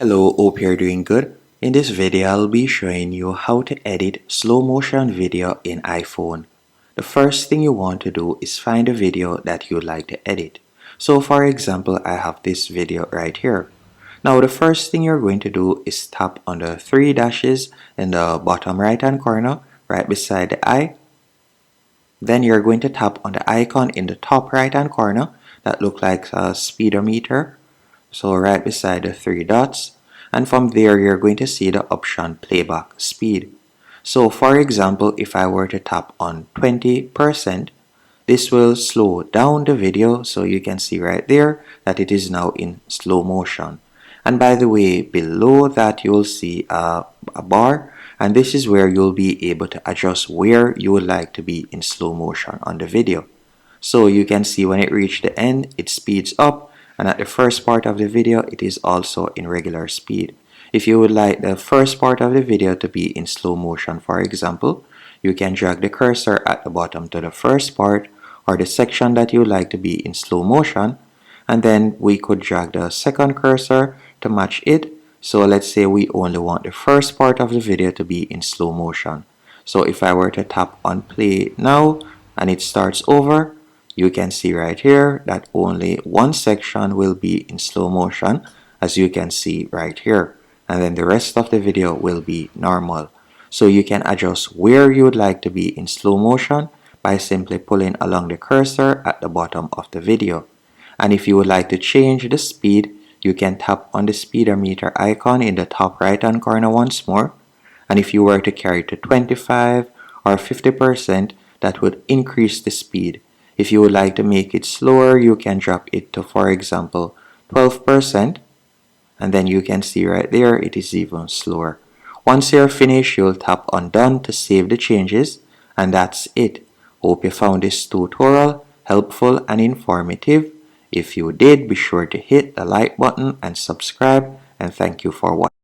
Hello, hope you're doing good. In this video, I'll be showing you how to edit slow motion video in iPhone. The first thing you want to do is find a video that you'd like to edit. So for example, I have this video right here. Now the first thing you're going to do is tap on the three dashes in the bottom right hand corner right beside the eye. Then you're going to tap on the icon in the top right hand corner that looks like a speedometer. So right beside the three dots, and from there you're going to see the option playback speed. So for example, if I were to tap on 20%, this will slow down the video, so you can see right there that it is now in slow motion. And by the way, below that you'll see a bar, and this is where you'll be able to adjust where you would like to be in slow motion on the video. So you can see when it reaches the end, it speeds up, and at the first part of the video, it is also in regular speed. If you would like the first part of the video to be in slow motion, for example, you can drag the cursor at the bottom to the first part or the section that you would like to be in slow motion, and then we could drag the second cursor to match it. So let's say we only want the first part of the video to be in slow motion. So if I were to tap on play now and it starts over, you can see right here that only one section will be in slow motion, as you can see right here, and then the rest of the video will be normal. So you can adjust where you would like to be in slow motion by simply pulling along the cursor at the bottom of the video. And if you would like to change the speed, you can tap on the speedometer icon in the top right hand corner once more, and if you were to carry to 25 or 50%, that would increase the speed. If you would like to make it slower, you can drop it to, for example, 12%, and then you can see right there it is even slower. Once you're finished, you'll tap on done to save the changes, and that's it. Hope you found this tutorial helpful and informative. If you did, be sure to hit the like button and subscribe, and thank you for watching.